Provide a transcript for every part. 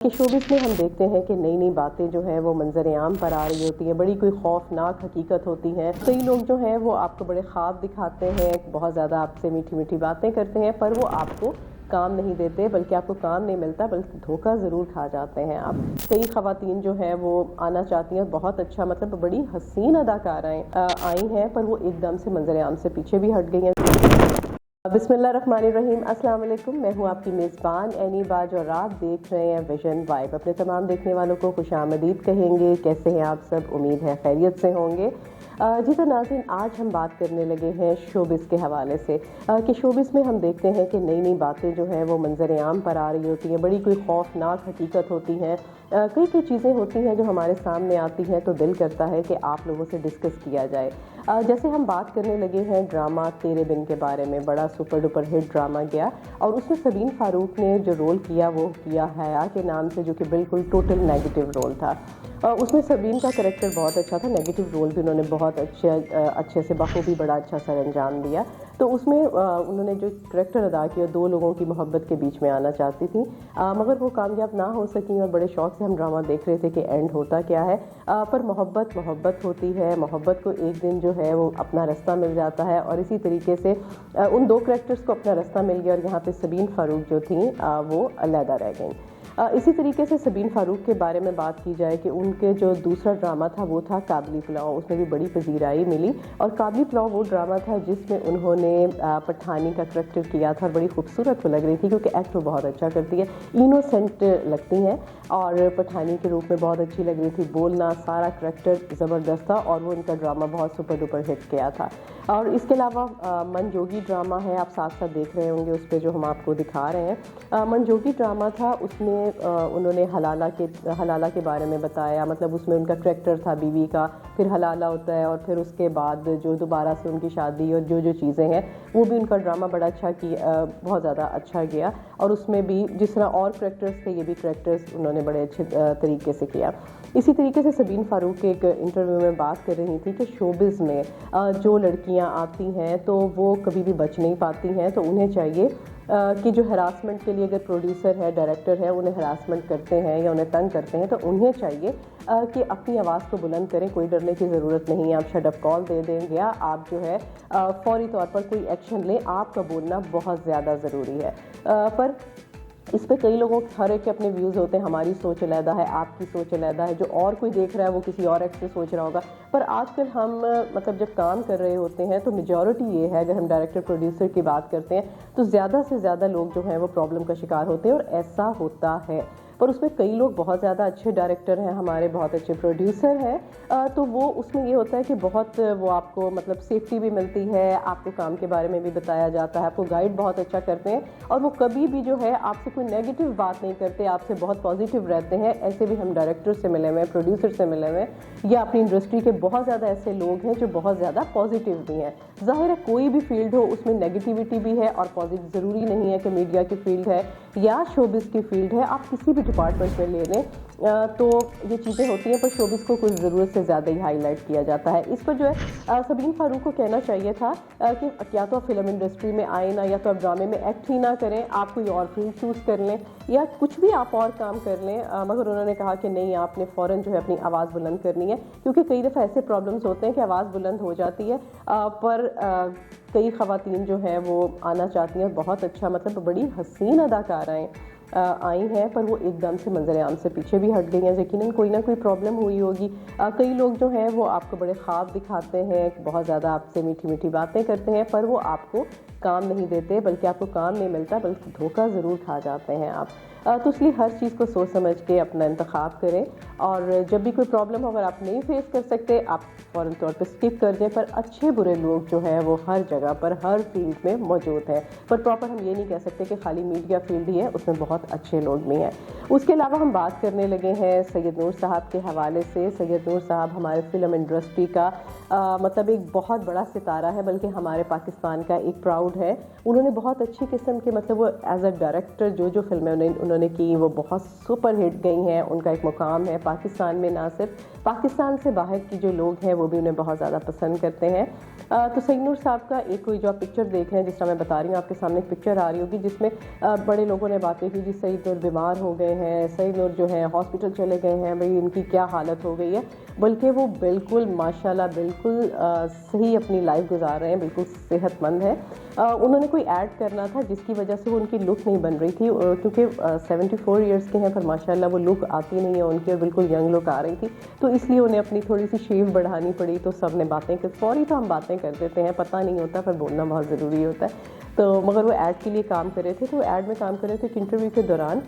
कि शोबिस में हम देखते हैं कि नई नई बातें जो हैं वो मंजर-ए-आम पर आ रही होती हैं, बड़ी कोई खौफनाक हकीकत होती हैं। कई लोग जो हैं वो आपको बड़े ख्वाब दिखाते हैं, बहुत ज़्यादा आपसे मीठी मीठी बातें करते हैं, पर वो आपको काम नहीं देते, बल्कि आपको काम नहीं मिलता, बल्कि धोखा ज़रूर खा जाते हैं आप। कई ख़वातीन जो हैं वो आना चाहती हैं, बहुत अच्छा मतलब बड़ी हसीन अदाकाराएँ आई हैं, पर वो एकदम से मंजर-ए-आम से पीछे भी हट गई हैं। बिस्मिल्लाहिर्रहमानिर्रहीम, अस्सलाम वालेकुम। मैं हूँ आपकी मेज़बान एनी बाज और आप देख रहे हैं विजन वाइब। अपने तमाम देखने वालों को खुशामदीद कहेंगे। कैसे हैं आप सब? उम्मीद है खैरियत से होंगे। जी तो नाज़रीन, आज हम बात करने लगे हैं शोबिस के हवाले से कि शोबिस में हम देखते हैं कि नई नई बातें जो हैं वो मंजर-ए-आम पर आ रही होती हैं, बड़ी कोई खौफनाक हकीकत होती हैं। कई कई चीज़ें होती हैं जो हमारे सामने आती हैं तो दिल करता है कि आप लोगों से डिस्कस किया जाए। जैसे हम बात करने लगे हैं ड्रामा तेरे बिन के बारे में। बड़ा सुपर डुपर हिट ड्रामा गया और उसमें सबीन फ़ारूक ने जो रोल किया वो किया हया के नाम से, जो कि बिल्कुल टोटल नेगेटिव रोल था। उसमें सबीन का करैक्टर बहुत अच्छा था, नेगेटिव रोल भी उन्होंने बहुत अच्छे से बखूबी बड़ा अच्छा सर अंजाम दिया। तो उसमें उन्होंने जो करैक्टर अदा किया, दो लोगों की मोहब्बत के बीच में आना चाहती थी, मगर वो कामयाब ना हो सकी। और बड़े शौक से हम ड्रामा देख रहे थे कि एंड होता क्या है। पर मोहब्बत मोहब्बत होती है, मोहब्बत को एक दिन जो है वो अपना रास्ता मिल जाता है। और इसी तरीके से उन दो करैक्टर्स को अपना रास्ता मिल गया और यहाँ पे सबीन फ़ारूक जो थी वो अलहदा रह गई। इसी तरीके से सबीन फ़ारूक के बारे में बात की जाए कि उनके जो दूसरा ड्रामा था वो था काबली पुलाव। उसमें भी बड़ी पजीराई मिली और काबली पुलाव वो ड्रामा था जिसमें उन्होंने पठानी का करैक्टर किया था और बड़ी खूबसूरत वो लग रही थी, क्योंकि एक्ट वो बहुत अच्छा करती है, इनोसेंट लगती हैं और पठानी के रूप में बहुत अच्छी लग रही थी। बोलना सारा करैक्टर ज़बरदस्त था और वो उनका ड्रामा बहुत सुपर डुपर हिट किया था। और इसके अलावा मनजोगी ड्रामा है, आप साथ साथ देख रहे होंगे उस पर जो हम आपको दिखा रहे हैं। मनजोगी ड्रामा था, उसमें उन्होंने हलाला के बारे में बताया। मतलब उसमें उनका करैक्टर था बीवी का, फिर हलाला होता है और फिर उसके बाद जो दोबारा से उनकी शादी और जो जो चीज़ें हैं वो भी उनका ड्रामा बड़ा अच्छा किया, बहुत ज़्यादा अच्छा गया। और उसमें भी जिस तरह और करैक्टर्स थे, ये भी करैक्टर्स उन्होंने बड़े अच्छे तरीके से किया। इसी तरीके से सबीन फ़ारूक के एक इंटरव्यू में बात कर रही थी कि शोबिज़ में जो लड़कियां आती हैं तो वो कभी भी बच नहीं पाती हैं। तो उन्हें चाहिए कि जो हरासमेंट के लिए अगर प्रोड्यूसर है, डायरेक्टर है, उन्हें हरासमेंट करते हैं या उन्हें तंग करते हैं, तो उन्हें चाहिए कि अपनी आवाज़ को बुलंद करें। कोई डरने की ज़रूरत नहीं है। आप शट अप कॉल दे दें या आप जो है फौरी तौर पर कोई एक्शन लें। आपका बोलना बहुत ज़्यादा ज़रूरी है। पर इस पे कई लोगों हर एक के अपने व्यूज़ होते हैं। हमारी सोच अलहदा है, आपकी सोच अलहदा है, जो और कोई देख रहा है वो किसी और एक्ट से सोच रहा होगा। पर आजकल हम मतलब जब काम कर रहे होते हैं तो मेजॉरिटी ये है, अगर हम डायरेक्टर प्रोड्यूसर की बात करते हैं तो ज़्यादा से ज़्यादा लोग जो हैं वो प्रॉब्लम का शिकार होते हैं और ऐसा होता है। पर उसमें कई लोग बहुत ज़्यादा अच्छे डायरेक्टर हैं, हमारे बहुत अच्छे प्रोड्यूसर हैं, तो वो उसमें ये होता है कि बहुत वो आपको मतलब सेफ्टी भी मिलती है, आपको काम के बारे में भी बताया जाता है, आपको गाइड बहुत अच्छा करते हैं और वो कभी भी जो है आपसे कोई नेगेटिव बात नहीं करते, आपसे बहुत पॉजिटिव रहते हैं। ऐसे भी हम डायरेक्टर से मिले हुए हैं, प्रोड्यूसर से मिले हुए हैं, या अपनी इंडस्ट्री के बहुत ज़्यादा ऐसे लोग हैं जो बहुत ज़्यादा पॉजिटिव भी हैं। ज़ाहिर है कोई भी फील्ड हो उसमें नेगेटिविटी भी है और पॉजिटिव ज़रूरी नहीं है कि मीडिया की फील्ड है या शोबिस की फील्ड है, आप किसी भी डिपार्टमेंट में ले लें तो ये चीज़ें होती हैं। पर शोबिस को कुछ ज़रूरत से ज़्यादा ही हाईलाइट किया जाता है। इस पर जो है सबीन फ़ारूक को कहना चाहिए था कि या तो आप फिल्म इंडस्ट्री में आए ना, या तो आप ड्रामे में एक्ट ही ना करें, आप कोई और फील्ड चूज़ कर लें या कुछ भी आप और काम कर लें। मगर उन्होंने कहा कि नहीं, आपने फ़ौरन जो है अपनी आवाज़ बुलंद करनी है, क्योंकि कई दफ़ा ऐसे प्रॉब्लम्स होते हैं कि आवाज़ बुलंद हो जाती है पर कई ख़वातीन जो हैं वो आना चाहती हैं, बहुत अच्छा मतलब बड़ी हसीन अदाकाराएँ आई हैं, पर वो एकदम से मंजर-ए-आम से पीछे भी हट गई हैं। यकीनन कोई ना कोई प्रॉब्लम हुई होगी। कई लोग जो हैं वो आपको बड़े ख्वाब दिखाते हैं, बहुत ज़्यादा आपसे मीठी मीठी बातें करते हैं, पर वो आपको काम नहीं देते, बल्कि आपको काम नहीं मिलता, बल्कि धोखा ज़रूर खा जाते हैं आप। तो इसलिए हर चीज़ को सोच समझ के अपना इंतखाब करें और जब भी कोई प्रॉब्लम हो, अगर आप नहीं फेस कर सकते, आप फ़ौरन तौर पे स्किप कर दें। पर अच्छे बुरे लोग जो हैं वो हर जगह पर, हर फील्ड में मौजूद हैं। पर प्रॉपर हम ये नहीं कह सकते कि खाली मीडिया फील्ड ही है, उसमें बहुत अच्छे लोग भी हैं। उसके अलावा हम बात करने लगे हैं सैयद नूर साहब के हवाले से। सैयद नूर साहब हमारे फिल्म इंडस्ट्री का मतलब एक बहुत बड़ा सितारा है, बल्कि हमारे पाकिस्तान का एक प्राउड प्राउड हैं। उन्होंने बहुत अच्छी किस्म के मतलब वो एज अ डायरेक्टर जो फिल्में उन्होंने की वो बहुत सुपर हिट गई हैं। उनका एक मुकाम है पाकिस्तान में, ना सिर्फ पाकिस्तान से बाहर की जो लोग हैं वो भी उन्हें बहुत ज़्यादा पसंद करते हैं। तो सईद नूर साहब का एक कोई जो आप पिक्चर देख रहे हैं, जिस तरह मैं बता रही हूँ आपके सामने एक पिक्चर आ रही होगी जिसमें बड़े लोगों ने बातें की जी सईद नूर बीमार हो गए हैं, सईद नूर जो है हॉस्पिटल चले गए हैं, भाई इनकी क्या हालत हो गई है। बल्कि वो बिल्कुल माशाल्लाह बिल्कुल सही अपनी लाइफ गुजार रहे हैं, बिल्कुल सेहतमंद है। उन्होंने कोई ऐड करना था जिसकी वजह से वो उनकी लुक नहीं बन रही थी, क्योंकि 74 ईयर्स के हैं पर माशाल्लाह वो लुक आती नहीं है उनकी और बिल्कुल यंग लुक आ रही थी। तो इसलिए उन्हें अपनी थोड़ी सी शेव बढ़ानी पड़ी। तो सब ने बातें कर, सॉरी तो हम बातें कर देते हैं, पता नहीं होता पर बोलना बहुत ज़रूरी होता है। तो मगर वो ऐड के लिए काम कर रहे थे, तो ऐड में काम कर रहे थे। एक इंटरव्यू के दौरान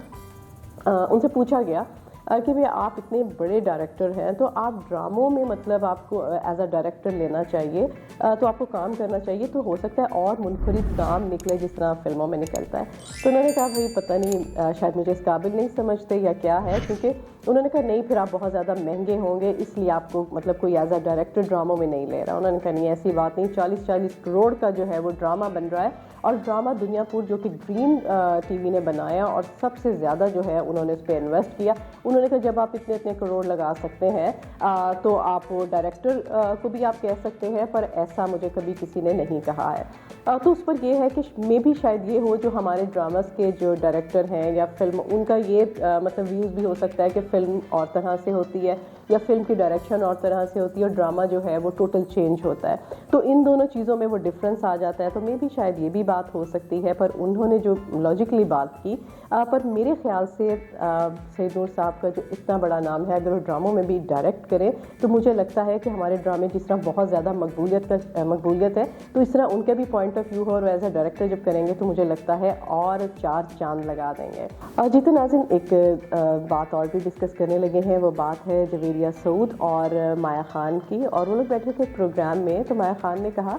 उनसे पूछा गया कि भाई आप इतने बड़े डायरेक्टर हैं तो आप ड्रामों में मतलब आपको एज अ डायरेक्टर लेना चाहिए, तो आपको काम करना चाहिए, तो हो सकता है और मुनफरिद काम निकले जिस तरह फिल्मों में निकलता है। तो उन्होंने कहा भाई पता नहीं शायद मुझे इस काबिल नहीं समझते या क्या है, क्योंकि उन्होंने कहा नहीं फिर आप बहुत ज़्यादा महंगे होंगे इसलिए आपको मतलब कोई एज अ डायरेक्टर ड्रामों में नहीं ले रहा। उन्होंने कहा नहीं ऐसी बात नहीं, 40-40 करोड़ का जो है वो ड्रामा बन रहा है और ड्रामा दुनियापुर जो कि ग्रीन टीवी ने बनाया और सबसे ज़्यादा जो है उन्होंने उस पर इन्वेस्ट किया। उन्होंने कहा जब आप इतने इतने करोड़ लगा सकते हैं तो आप डायरेक्टर को भी आप कह सकते हैं, पर ऐसा मुझे कभी किसी ने नहीं कहा है। तो उस पर यह है कि मे भी शायद ये हो जो हमारे ड्रामास के जो डायरेक्टर हैं या फिल्म उनका ये मतलब व्यूज़ भी हो सकता है कि फ़िल्म और तरह से होती है या फिल्म की डायरेक्शन और तरह से होती है और ड्रामा जो है वो टोटल चेंज होता है। तो इन दोनों चीज़ों में वो डिफरेंस आ जाता है। तो मे भी शायद ये भी बात हो सकती है, पर उन्होंने जो लॉजिकली बात की पर मेरे ख्याल से सईद नूर साहब का जो इतना बड़ा नाम है, अगर वो ड्रामों में भी डायरेक्ट करें तो मुझे लगता है कि हमारे ड्रामे जिस तरह बहुत ज़्यादा मकबूलियत है, तो इस तरह उनके भी पॉइंट ऑफ व्यू हो और एज ए डायरेक्टर जब करेंगे तो मुझे लगता है और 4 चांद लगा देंगे। जी तो नाज़रीन एक बात और भी डिस्कस करने लगे हैं, वो बात है जवेरिया सऊद और माया खान की। और वो लोग बैठे थे प्रोग्राम में, तो माया खान ने कहा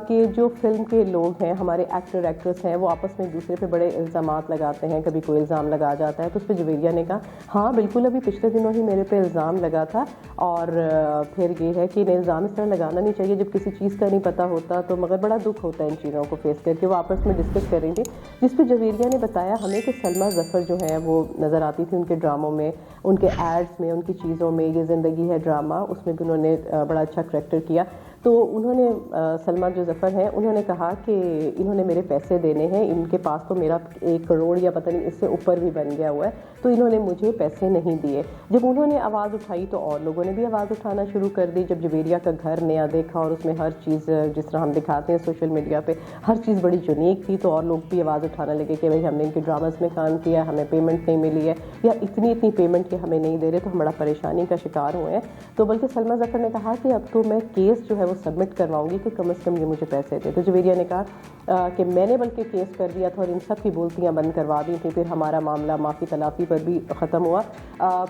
कि जो फिल्म के लोग हैं, हमारे एक्टर एक्ट्रेस हैं, वो आपस में एक दूसरे पे बड़े इल्ज़ामात लगाते हैं, कभी कोई इल्ज़ाम लगा जाता है। तो उस पर जवेरिया ने कहा हाँ बिल्कुल, अभी पिछले दिनों ही मेरे पे इल्ज़ाम लगा था और फिर ये है कि इल्ज़ाम इस तरह लगाना नहीं चाहिए जब किसी चीज़ का नहीं पता होता, तो मगर बड़ा दुख होता है इन चीज़ों को फेस करके। वो आपस में डिस्कस कर रही थी, जिस पर जवेरिया ने बताया हमें कि सलमा ज़फ़र जो है वो नज़र आती थी उनके ड्रामों में, उनके एड्स में, उनकी चीज़ों में। ये ज़िंदगी है ड्रामा, उसमें भी उन्होंने बड़ा अच्छा करैक्टर किया। तो उन्होंने सलमा जो ज़फ़र हैं उन्होंने कहा कि इन्होंने मेरे पैसे देने हैं, इनके पास तो मेरा 1 करोड़ या पता नहीं इससे ऊपर भी बन गया हुआ है, तो इन्होंने मुझे पैसे नहीं दिए। जब उन्होंने आवाज़ उठाई तो और लोगों ने भी आवाज़ उठाना शुरू कर दी। जब जवेरिया का घर नया देखा और उसमें हर चीज़ जिस तरह हम दिखाते हैं सोशल मीडिया पे हर चीज़ बड़ी यूनिक थी, तो और लोग भी आवाज़ उठाने लगे कि भाई हमने इनके ड्रामास में काम किया, हमें पेमेंट नहीं मिली है या इतनी पेमेंट कि हमें नहीं दे रहे, तो हम बड़ा परेशानी का शिकार हुए हैं। तो बल्कि सलमा ज़फ़र ने कहा कि अब तो मैं केस जो है वो सबमिट करवाऊंगी कि कम से कम ये मुझे पैसे दे। तो जवेरिया ने कहा कि मैंने बल्कि केस कर दिया था और इन सब की बोलतियाँ बंद करवा दी थी, फिर हमारा मामला माफ़ी तलाफ़ी पर भी ख़त्म हुआ।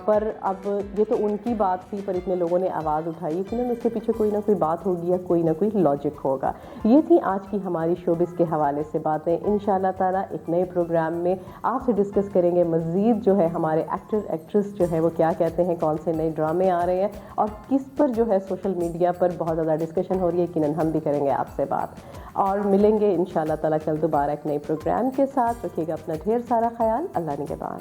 पर अब ये तो उनकी बात थी, पर इतने लोगों ने आवाज़ उठाई कि ना उसके पीछे कोई ना कोई बात होगी या कोई ना कोई लॉजिक होगा। ये थी आज की हमारी शोबिस के हवाले से बातें। इंशाल्लाह ताला एक नए प्रोग्राम में आपसे डिस्कस करेंगे मज़ीद जो है हमारे एक्टर एक्ट्रेस जो है वो क्या कहते हैं, कौन से नए ड्रामे आ रहे हैं और किस पर जो है सोशल मीडिया पर बहुत ज़्यादा डिस्कशन हो रही है। यकीनन हम भी करेंगे आपसे बात और मिलेंगे इंशाल्लाह ताला कल दोबारा एक नए प्रोग्राम के साथ। रखिएगा अपना ढेर सारा ख्याल। अल्लाह निगहबान।